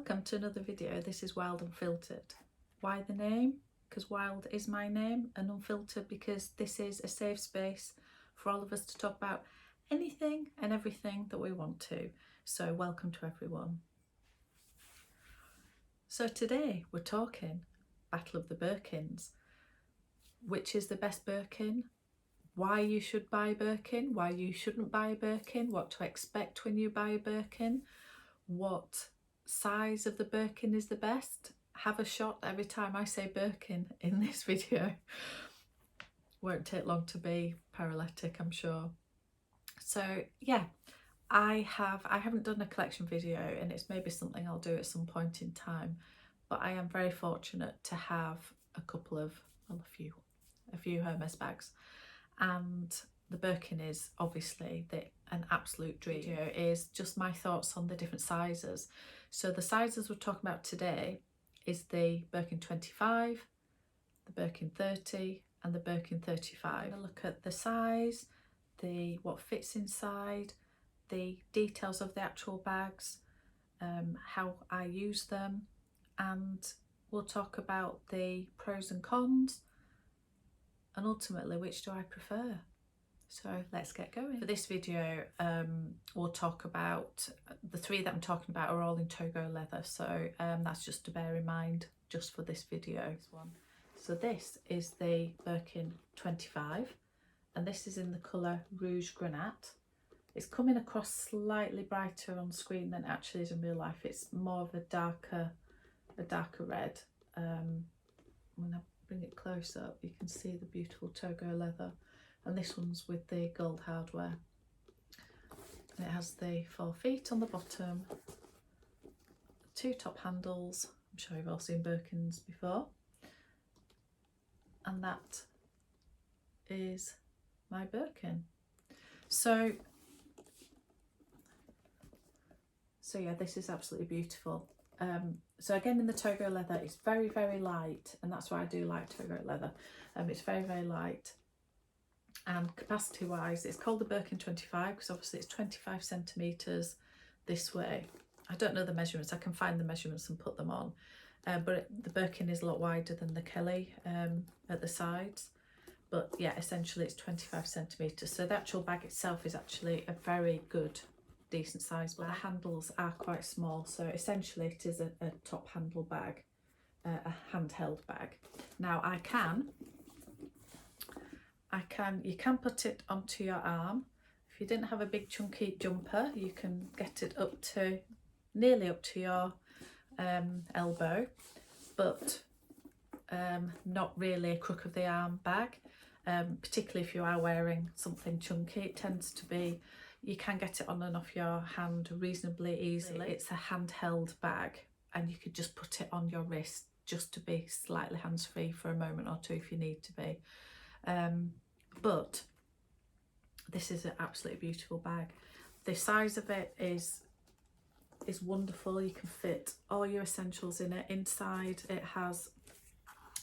Welcome to another video. This is Wild Unfiltered. Why the name? Because Wild is my name, and Unfiltered because this is a safe space for all of us to talk about anything and everything that we want to. So welcome to everyone. So today we're talking Battle of the Birkins. Which is the best Birkin? Why you should buy Birkin? Why you shouldn't buy Birkin? What to expect when you buy a Birkin? What size of the Birkin is the best? Have a shot every time I say Birkin in this video. Won't take long to be paralytic, I'm sure. So yeah, I haven't done a collection video, and it's maybe something I'll do at some point in time, but I am very fortunate to have a couple of, well, a few Hermes bags, and the Birkin is obviously an absolute dream. Video is just my thoughts on the different sizes. So the sizes we're talking about today is the Birkin 25, the Birkin 30 and the Birkin 35. I'm going to look at the size, what fits inside, the details of the actual bags, how I use them, and we'll talk about the pros and cons, and ultimately which do I prefer. So let's get going. For this video, we'll talk about the three that I'm talking about are all in Togo leather, so that's just to bear in mind just for this video. So this is the Birkin 25, and this is in the colour Rouge Granate. It's coming across slightly brighter on screen than it actually is in real life. It's more of a darker red. When I bring it close up, you can see the beautiful Togo leather. And this one's with the gold hardware. And it has the 4 feet on the bottom, 2 top handles. I'm sure you've all seen Birkins before. And that is my Birkin. So yeah, this is absolutely beautiful. So again, in the Togo leather, it's very, very light, and that's why I do like Togo leather. It's very, very light. And capacity wise, it's called the Birkin 25 because obviously it's 25 centimetres this way. I don't know the measurements, I can find the measurements and put them on, but the Birkin is a lot wider than the Kelly at the sides. But yeah, essentially it's 25 centimetres. So the actual bag itself is actually a very good, decent size bag. But the handles are quite small, so essentially it is a top handle bag, a handheld bag. Now you can put it onto your arm. If you didn't have a big chunky jumper, you can get it up to nearly up to your elbow, but not really a crook of the arm bag, particularly if you are wearing something chunky. It tends to be, you can get it on and off your hand reasonably easily. It's a handheld bag, and you could just put it on your wrist just to be slightly hands-free for a moment or two if you need to be. But this is an absolutely beautiful bag. The size of it is wonderful. You can fit all your essentials in it. Inside it has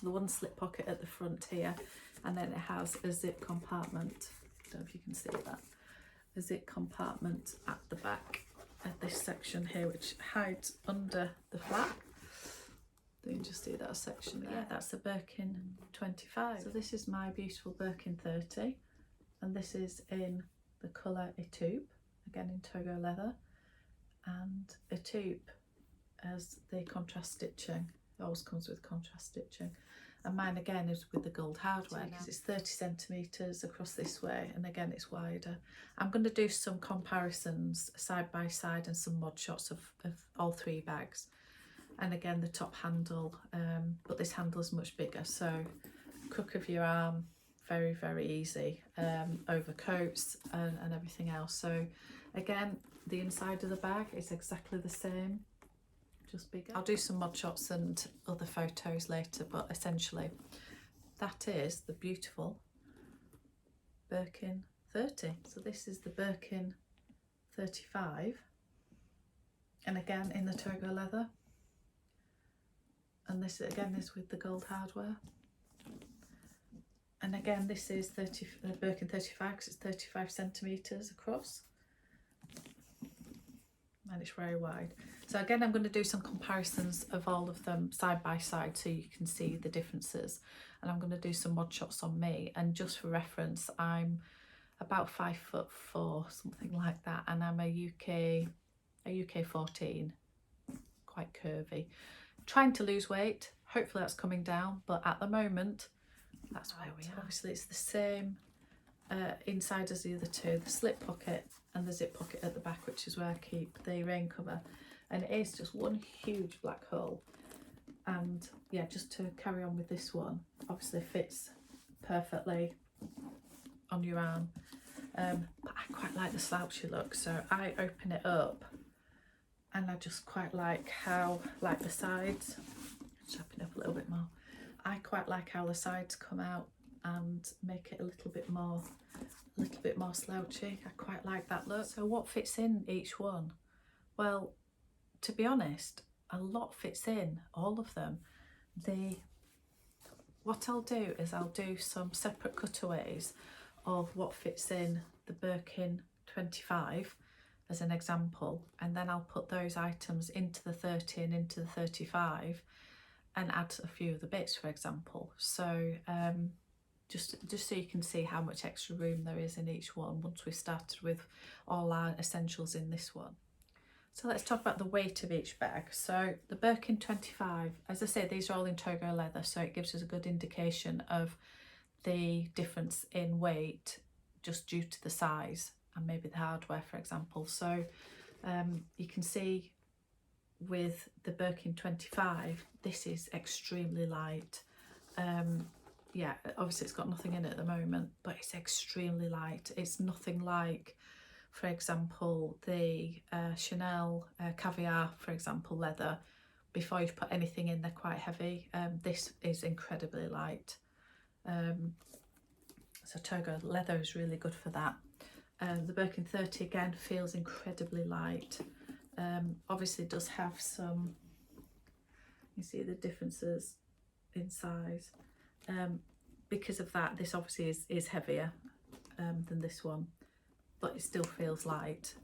the one slip pocket at the front here, and then it has a zip compartment. I don't know if you can see that. A zip compartment at the back at this section here, which hides under the flap. You can just see that section there. Yeah, that's the Birkin 25. So this is my beautiful Birkin 30, and this is in the colour Etoupe, again in Togo leather. And Etoupe has the contrast stitching. It always comes with contrast stitching. And mine again is with the gold hardware because it's 30 centimetres across this way, and again it's wider. I'm going to do some comparisons side by side and some mod shots of all three bags. And again, the top handle, but this handle is much bigger, so crook of your arm, very, very easy. Overcoats and everything else. So again, the inside of the bag is exactly the same, just bigger. I'll do some mod shots and other photos later, but essentially that is the beautiful Birkin 30. So this is the Birkin 35, and again in the Togo leather. And this again is with the gold hardware. And again, this is Birkin 35 because it's 35 centimetres across. and it's very wide. So again, I'm going to do some comparisons of all of them side by side so you can see the differences, and I'm going to do some mod shots on me. And just for reference, I'm about 5'4", something like that, and I'm a UK 14, quite curvy, trying to lose weight. Hopefully that's coming down, but at the moment that's where we are. Obviously it's the same inside as the other two, the slip pocket and the zip pocket at the back, which is where I keep the rain cover, and it is just one huge black hole. And yeah, just to carry on with this one, obviously fits perfectly on your arm, but I quite like the slouchy look, so I open it up and I just quite like how, like the sides, just open it up a little bit more, I quite like how the sides come out and make it a little bit more slouchy. I quite like that look. So what fits in each one? Well, to be honest, a lot fits in, all of them. What I'll do is I'll do some separate cutaways of what fits in the Birkin 25 as an example, and then I'll put those items into the 30 and into the 35 and add a few of the bits, for example. So just so you can see how much extra room there is in each one once we've started with all our essentials in this one. So let's talk about the weight of each bag. So the Birkin 25, as I say, these are all in Togo leather, so it gives us a good indication of the difference in weight just due to the size and maybe the hardware, for example. So you can see with the Birkin 25, this is extremely light. Yeah, obviously it's got nothing in it at the moment, but it's extremely light. It's nothing like, for example, the Chanel Caviar, for example, leather. Before you put anything in, they're quite heavy. This is incredibly light. So Togo leather is really good for that. The Birkin 30 again feels incredibly light. Obviously it does have some, you see the differences in size. Because of that, this obviously is heavier than this one, but it still feels light.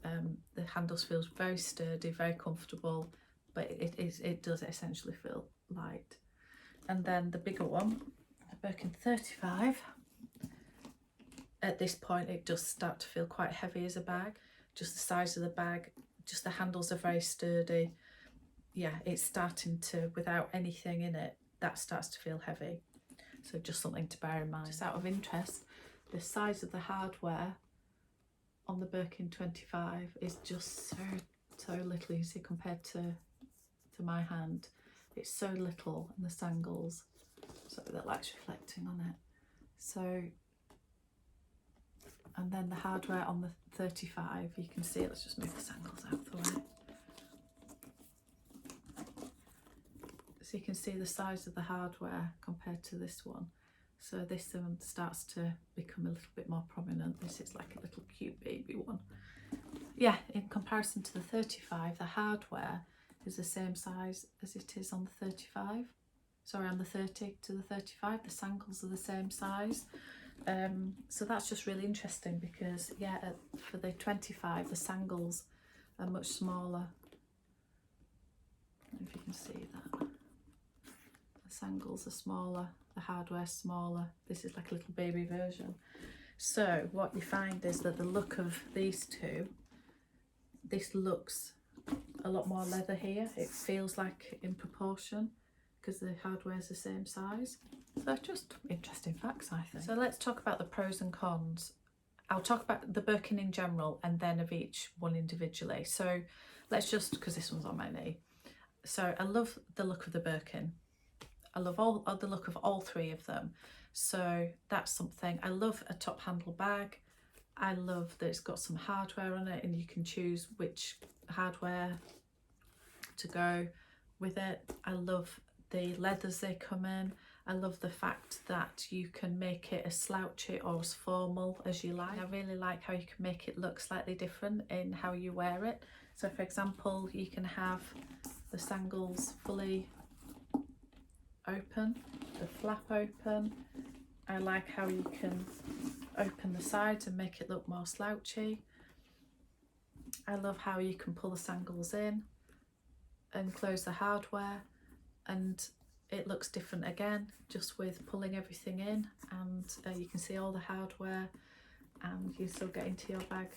The handles feels very sturdy, very comfortable, but it does essentially feel light. And then the bigger one, the Birkin 35, at this point it does start to feel quite heavy as a bag. Just the size of the bag, just the handles are very sturdy. Yeah, it's starting to, without anything in it, that starts to feel heavy. So just something to bear in mind. Just out of interest, the size of the hardware on the Birkin 25 is just so little, you see, compared to my hand. It's so little, and the sangles, so the light's reflecting on it. So, and then the hardware on the 35, you can see, let's just move the sangles out of the way. So you can see the size of the hardware compared to this one. So this one starts to become a little bit more prominent. This is like a little cute baby one. Yeah, in comparison to the 35, the hardware is the same size as it is on the 35. Sorry, on the 30 to the 35, the sangles are the same size. So that's just really interesting because, yeah, for the 25, the sangles are much smaller. I don't know if you can see that. The sangles are smaller, the hardware's smaller. This is like a little baby version. So what you find is that the look of these two, this looks a lot more leather here. It feels like in proportion because the hardware's the same size. So just interesting facts, I think. So let's talk about the pros and cons. I'll talk about the Birkin in general and then of each one individually. So let's just, because this one's on my knee. So I love the look of the Birkin. I love the look of all three of them. So that's something. I love a top handle bag. I love that it's got some hardware on it and you can choose which hardware to go with it. I love the leathers they come in. I love the fact that you can make it as slouchy or as formal as you like. I really like how you can make it look slightly different in how you wear it. So for example, you can have the sangles fully open, the flap open. I like how you can open the sides and make it look more slouchy. I love how you can pull the sangles in and close the hardware, and it looks different again just with pulling everything in, and you can see all the hardware and you still get into your bag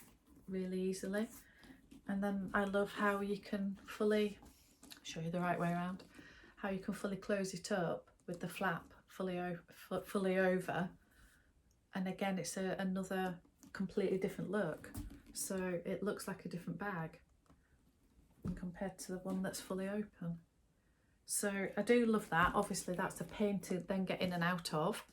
really easily. And then I love how you can fully, show you the right way around, how you can fully close it up with the flap fully over, and again it's another completely different look, so it looks like a different bag compared to the one that's fully open. So I do love that. Obviously that's a pain to then get in and out of,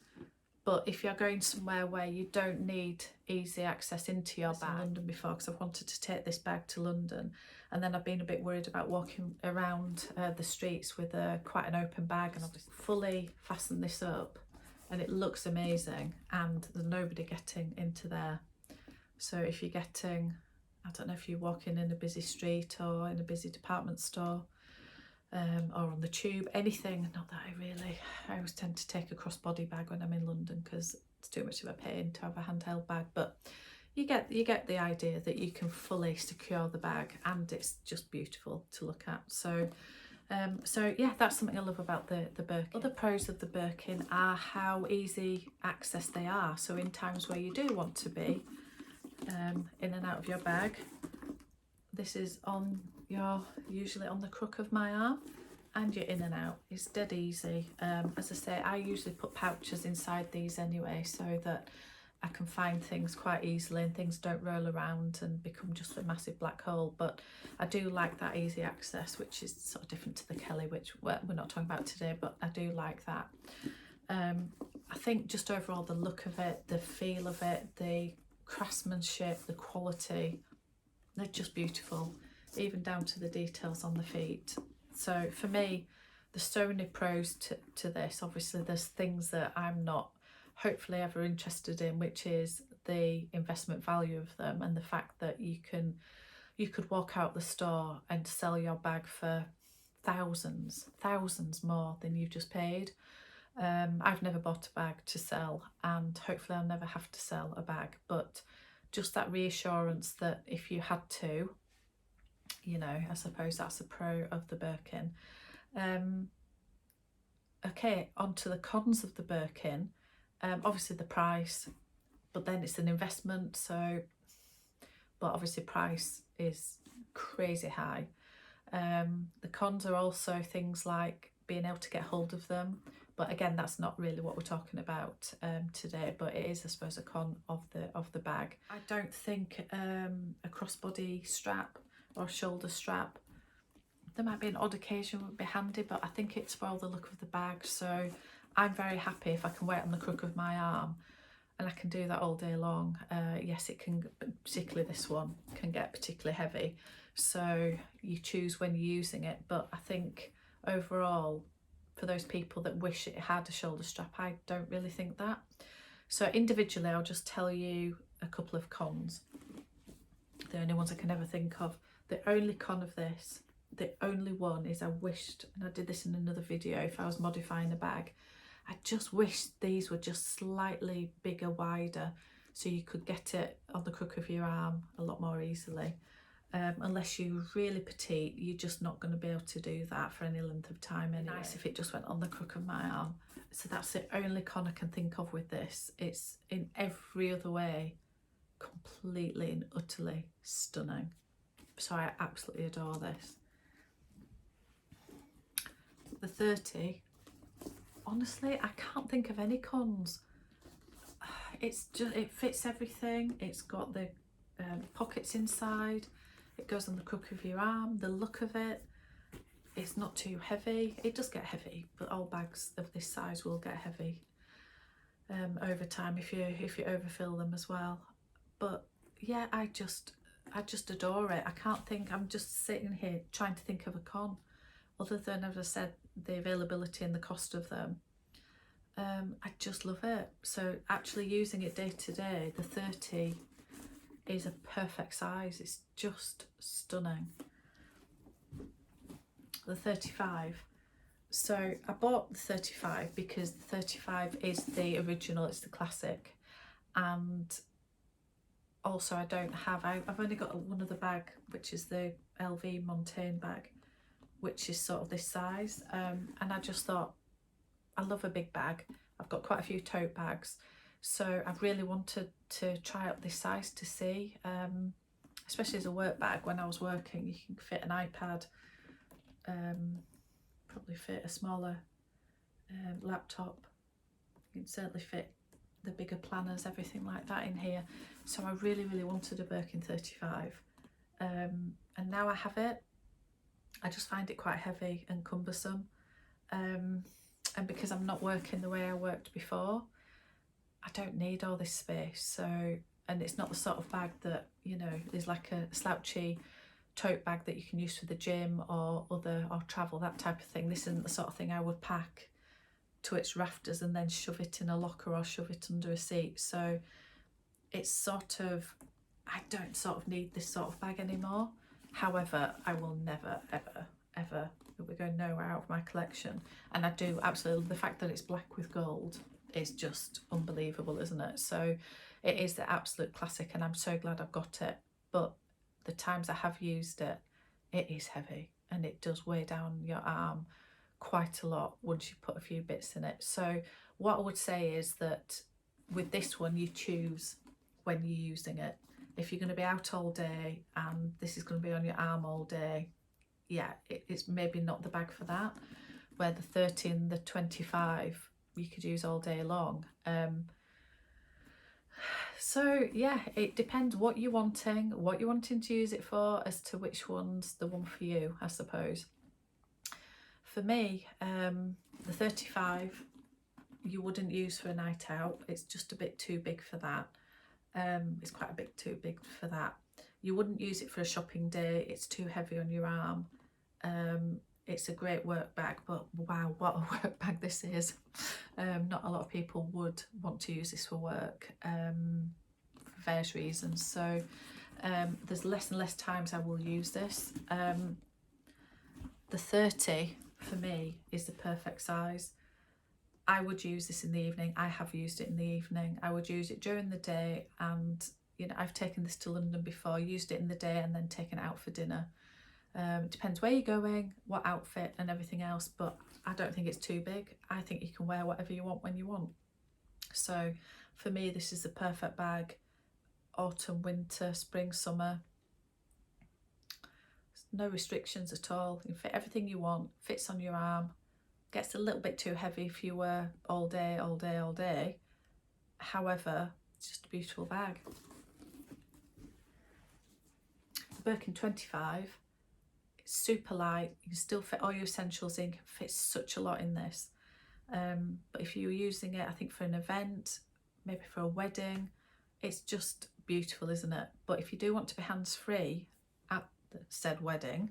but if you're going somewhere where you don't need easy access into your bag. In London before, because I've wanted to take this bag to London, and then I've been a bit worried about walking around the streets with quite an open bag, and obviously fully fasten this up and it looks amazing, and there's nobody getting into there. So if you're getting, I don't know, if you're walking in a busy street or in a busy department store, or on the tube, anything. Not that I always tend to take a crossbody bag when I'm in London because it's too much of a pain to have a handheld bag, but you get the idea that you can fully secure the bag and it's just beautiful to look at. So yeah, that's something I love about the Birkin. Other pros of the Birkin are how easy access they are. So in times where you do want to be in and out of your bag, this is usually on the crook of my arm, and you're in and out. It's dead easy. As I say, I usually put pouches inside these anyway, so that I can find things quite easily and things don't roll around and become just a massive black hole. But I do like that easy access, which is sort of different to the Kelly, which we're not talking about today, but I do like that. I think just overall the look of it, the feel of it, the craftsmanship, the quality, they're just beautiful, even down to the details on the feet. So for me, there's so many pros to this. Obviously there's things that I'm not hopefully ever interested in, which is the investment value of them, and the fact that you could walk out the store and sell your bag for thousands more than you've just paid. I've never bought a bag to sell, and hopefully I'll never have to sell a bag, but just that reassurance that if you had to, you know, I suppose that's a pro of the Birkin. Okay, on to the cons of the Birkin. Obviously the price, but then it's an investment, so, but obviously price is crazy high. The cons are also things like being able to get hold of them, but again that's not really what we're talking about today, but it is, I suppose, a con of the bag. I don't think a crossbody strap or shoulder strap, there might be an odd occasion would be handy, but I think it's for the look of the bag. So I'm very happy if I can wear it on the crook of my arm, and I can do that all day long. Yes, it can, particularly this one, can get particularly heavy, so you choose when you're using it. But I think overall, for those people that wish it had a shoulder strap, I don't really think that. So individually, I'll just tell you a couple of cons, the only ones I can ever think of. The only con of this, the only one, is I wished, and I did this in another video, if I was modifying a bag, I just wish these were just slightly bigger, wider, so you could get it on the crook of your arm a lot more easily. Unless you're really petite, you're just not going to be able to do that for any length of time anyway. Nice if it just went on the crook of my arm. So that's the only con I can think of with this. It's in every other way completely and utterly stunning. So I absolutely adore this. The 30, honestly, I can't think of any cons. It's just, it fits everything. It's got the pockets inside. It goes on the crook of your arm. The look of it, it's not too heavy. It does get heavy, but all bags of this size will get heavy over time if you overfill them as well. But yeah, I just adore it. I can't think, I'm just sitting here trying to think of a con, other than, as I said, the availability and the cost of them. I just love it. So actually using it day to day, the 30 is a perfect size. It's just stunning. The 35. So I bought the 35 because the 35 is the original, it's the classic. And also I don't have, I've only got one other bag, which is the LV Montaigne bag, which is sort of this size, and I just thought, I love a big bag. I've got quite a few tote bags, so I've really wanted to try out this size to see, especially as a work bag. When I was working, you can fit an iPad, probably fit a smaller laptop. You can certainly fit the bigger planners, everything like that in here. So I really wanted a Birkin 35, and now I have it. I just find it quite heavy and cumbersome, and because I'm not working the way I worked before, I don't need all this space. So, and it's not the sort of bag that, you know, is like a slouchy tote bag that you can use for the gym or travel, that type of thing. This isn't the sort of thing I would pack to its rafters and then shove it in a locker or shove it under a seat. So it's sort of, I don't sort of need this sort of bag anymore. However, I will never ever, we're going nowhere out of my collection. And I do absolutely, the fact that it's black with gold is just unbelievable, isn't it? So it is the absolute classic, and I'm so glad I've got it. But the times I have used it, it is heavy and it does weigh down your arm quite a lot once you put a few bits in it. So what I would say is that with this one, you choose when you're using it. If you're going to be out all day and this is going to be on your arm all day, yeah, it's maybe not the bag for that. Where the 30 and the 25 you could use all day long. So yeah, it depends what you're wanting to use it for, as to which one's the one for you, I suppose. For me, the 35 you wouldn't use for a night out. It's just a bit too big for that. It's quite a bit too big for that. You wouldn't use it for a shopping day. It's too heavy on your arm. It's a great work bag, but wow, what a work bag this is. Not a lot of people would want to use this for work, for various reasons. So there's less and less times I will use this. The 30 for me is the perfect size. I would use this in the evening. I have used it in the evening. I would use it during the day, and you know, I've taken this to London before, used it in the day and then taken it out for dinner. It depends where you're going, what outfit and everything else, but I don't think it's too big. I think you can wear whatever you want when you want. So for me, this is the perfect bag. Autumn, winter, spring, summer. No restrictions at all. You can fit everything you want, fits on your arm. Gets a little bit too heavy if you wear all day. However, it's just a beautiful bag. The Birkin 25, it's super light. You can still fit all your essentials in, can fit such a lot in this. But if you're using it, I think for an event, maybe for a wedding, it's just beautiful, isn't it? But if you do want to be hands-free at the said wedding,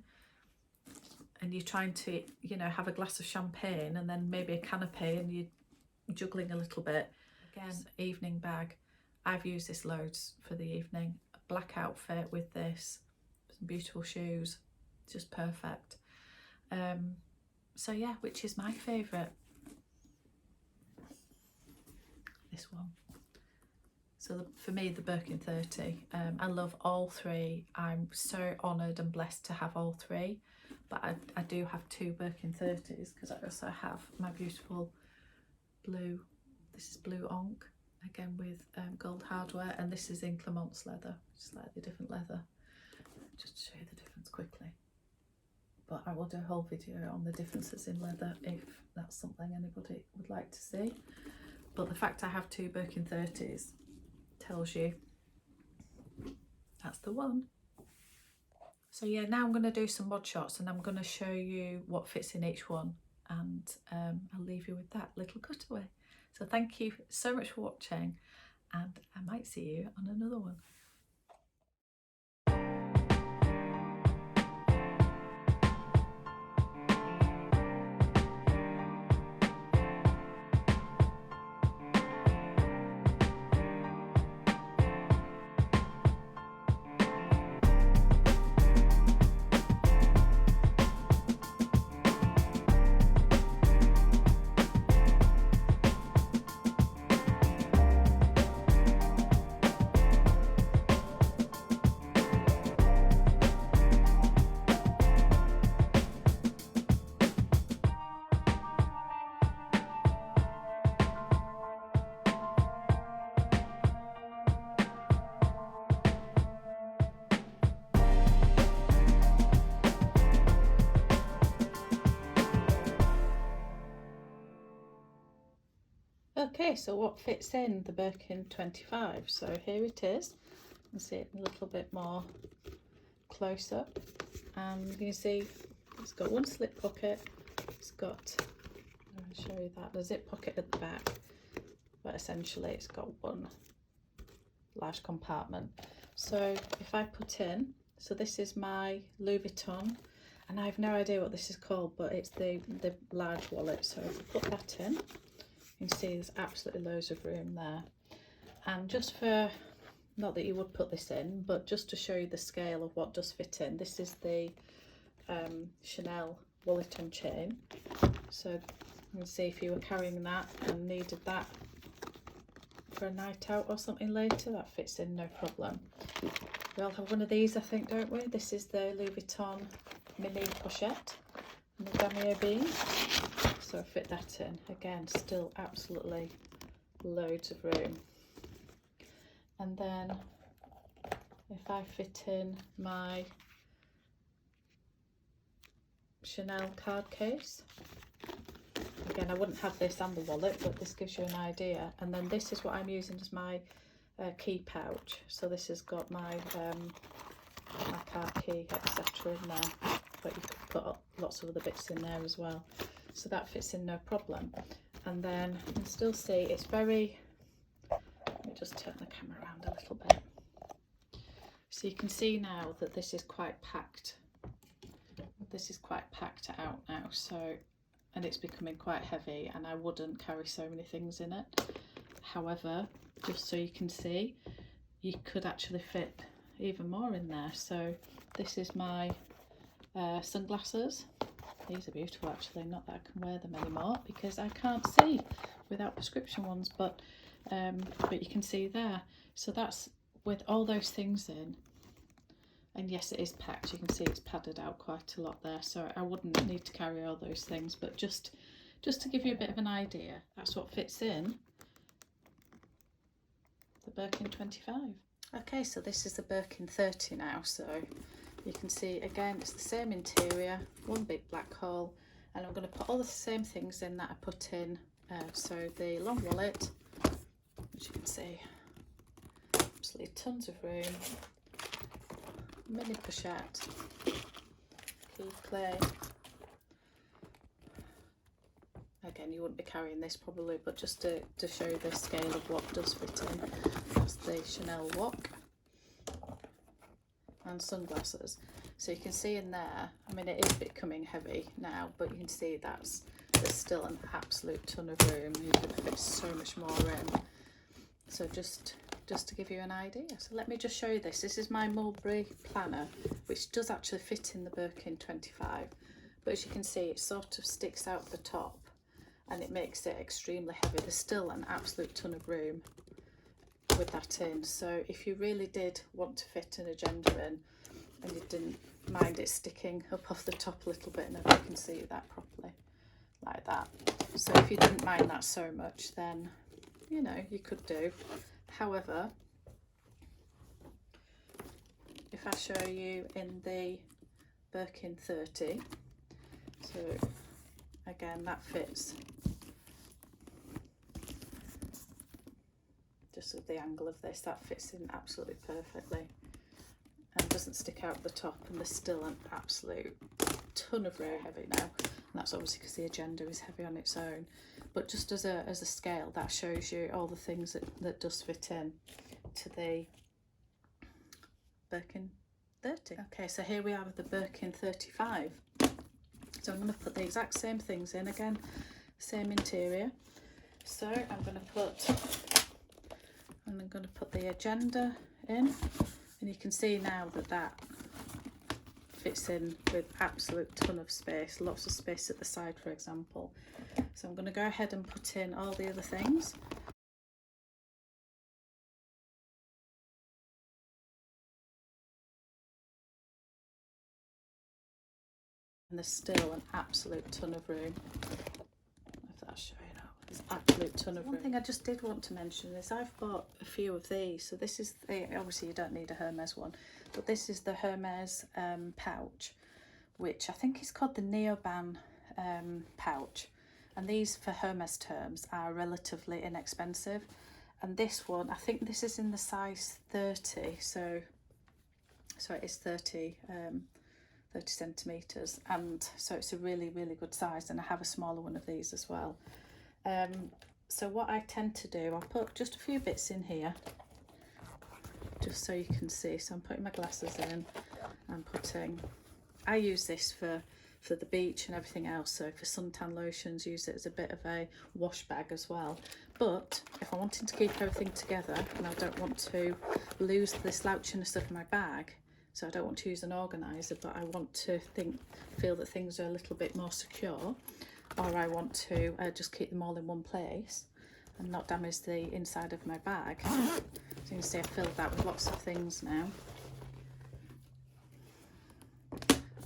and you're trying to, you know, have a glass of champagne and then maybe a canapé and you're juggling a little bit. Again, evening bag. I've used this loads for the evening. A black outfit with this, some beautiful shoes, just perfect. So yeah, which is my favourite? This one. So for me, the Birkin 30. I love all three. I'm so honoured and blessed to have all three. But I do have two Birkin 30s, because I also have my beautiful blue, this is blue onk, again with gold hardware, and this is in Clement's leather, slightly different leather. Just to show you the difference quickly. But I will do a whole video on the differences in leather if that's something anybody would like to see. But the fact I have two Birkin 30s tells you that's the one. So yeah, now I'm going to do some mod shots and I'm going to show you what fits in each one, and I'll leave you with that little cutaway. So thank you so much for watching, and I might see you on another one. Okay, so what fits in the Birkin 25? So here it is. You can see it a little bit more close up, and you can see it's got one slip pocket. It's got, I'll show you that, the zip pocket at the back, but essentially it's got one large compartment. So if I put in, so this is my Louis Vuitton, and I have no idea what this is called, but it's the large wallet. So if I put that in, you can see there's absolutely loads of room there. And just for, not that you would put this in, but just to show you the scale of what does fit in, this is the Chanel wallet and chain. So you can see if you were carrying that and needed that for a night out or something later, that fits in no problem. We all have one of these, I think, don't we? This is the Louis Vuitton mini pochette and the damier bean. So I fit that in. Again, still absolutely loads of room. And then if I fit in my Chanel card case, again, I wouldn't have this and the wallet, but this gives you an idea. And then this is what I'm using as my key pouch. So this has got my my car key, etc. in there, but you could put lots of other bits in there as well. So that fits in no problem. And then you can still see it's very, let me just turn the camera around a little bit. So you can see now that this is quite packed. This is quite packed out now, so, and it's becoming quite heavy, and I wouldn't carry so many things in it. However, just so you can see, you could actually fit even more in there. So this is my sunglasses. These are beautiful actually, not that I can wear them anymore because I can't see without prescription ones, but you can see there. So that's with all those things in. And yes, it is packed. You can see it's padded out quite a lot there, so I wouldn't need to carry all those things, but just to give you a bit of an idea, that's what fits in the Birkin 25. Okay, so this is the Birkin 30 now, so you can see again it's the same interior, one big black hole, and I'm going to put all the same things in that I put in, so the long wallet, which you can see, absolutely tons of room, mini pochette, key clay. Again, you wouldn't be carrying this probably, but just to show the scale of what does fit in, that's the Chanel watch and sunglasses. So you can see in there, I mean, it is becoming heavy now, but you can see there's still an absolute ton of room. You could fit so much more in. So just to give you an idea. So let me just show you this. This is my Mulberry planner, which does actually fit in the Birkin 25, but as you can see, it sort of sticks out the top and it makes it extremely heavy. There's still an absolute ton of room with that in. So if you really did want to fit an agenda in and you didn't mind it sticking up off the top a little bit, and if you can see that properly, like that. So if you didn't mind that so much, then, you know, you could do. However, if I show you in the Birkin 30, so again, that fits just with the angle of this, that fits in absolutely perfectly and doesn't stick out the top, and there's still an absolute ton of room. Heavy now, and that's obviously because the agenda is heavy on its own, but just as a scale, that shows you all the things that does fit in to the Birkin 30. Okay, so here we are with the Birkin 35. So I'm going to put the exact same things in again, same interior. So I'm going to put the agenda in, and you can see now that fits in with absolute ton of space, lots of space at the side, for example. So I'm going to go ahead and put in all the other things. And there's still an absolute ton of room. If that's showing up, there's an absolute ton of room. One thing I just did want to mention is I've bought a few of these. So this is obviously you don't need a Hermes one, but this is the Hermes pouch, which I think is called the Neoban pouch, and these for Hermes terms are relatively inexpensive. And this one, I think this is in the size 30, so it is 30 centimetres, and so it's a really good size, and I have a smaller one of these as well. So what I tend to do, I'll put just a few bits in here just so you can see. So I'm putting my glasses in, I use this for the beach and everything else, so for suntan lotions, use it as a bit of a wash bag as well. But if I'm wanting to keep everything together and I don't want to lose the slouchiness of my bag, so I don't want to use an organiser, but I want to feel that things are a little bit more secure, or I want to just keep them all in one place and not damage the inside of my bag. So you can see I filled that with lots of things now.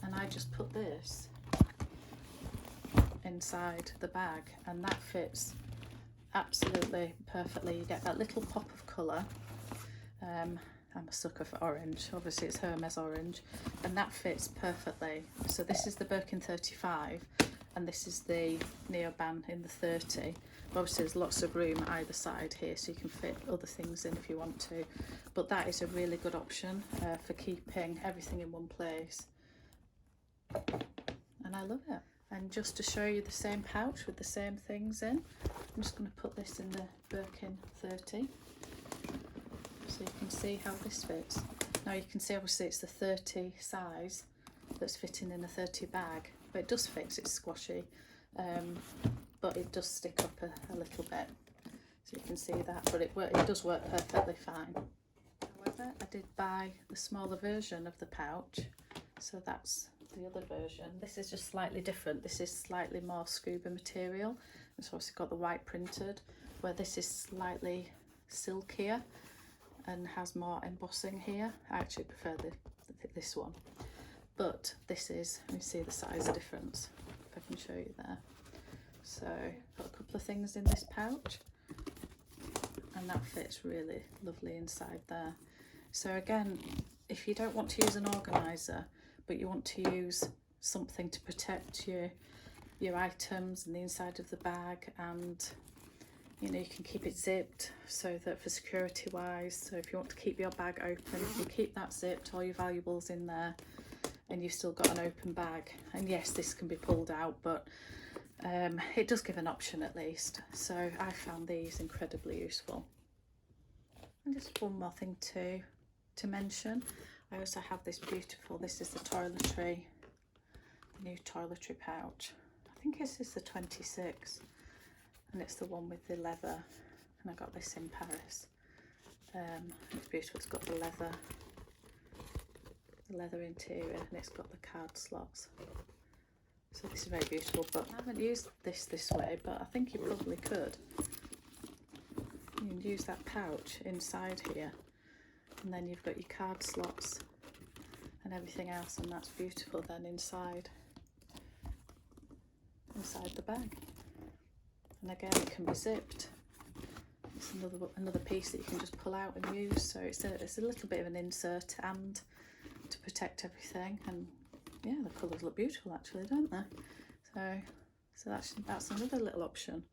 And I just put this inside the bag, and that fits absolutely perfectly. You get that little pop of colour. I'm a sucker for orange, obviously it's Hermes orange, and that fits perfectly. So this is the Birkin 35 and this is the Neoban in the 30. Obviously there's lots of room either side here, so you can fit other things in if you want to, but that is a really good option for keeping everything in one place, and I love it. And just to show you the same pouch with the same things in, I'm just going to put this in the Birkin 30 so you can see how this fits. Now you can see obviously it's the 30 size that's fitting in a 30 bag, but it does fit 'cause it's squashy, but it does stick up a little bit, so you can see that, but it does work perfectly fine. However, I did buy the smaller version of the pouch, so that's the other version. This is just slightly different. This is slightly more scuba material. It's obviously got the white printed, where this is slightly silkier and has more embossing here. I actually prefer this one, but this is, let me see the size difference if I can show you there. So got a couple of things in this pouch, and that fits really lovely inside there. So again, if you don't want to use an organiser, but you want to use something to protect your items and the inside of the bag, and you know, you can keep it zipped so that for security wise, so if you want to keep your bag open, you keep that zipped, all your valuables in there, and you've still got an open bag. And yes, this can be pulled out, but it does give an option at least. So I found these incredibly useful. And just one more thing to mention, I also have this beautiful, this is the new toiletry pouch. I think this is the 26, and it's the one with the leather, and I got this in Paris. It's beautiful. It's got the leather interior, and it's got the card slots. So this is very beautiful, but I haven't used this way, but I think you probably could. You can use that pouch inside here, and then you've got your card slots and everything else, and that's beautiful then inside the bag. And again, it can be zipped. It's another piece that you can just pull out and use. So it's a little bit of an insert and to protect everything. And yeah, the colours look beautiful actually, don't they? So that's another little option.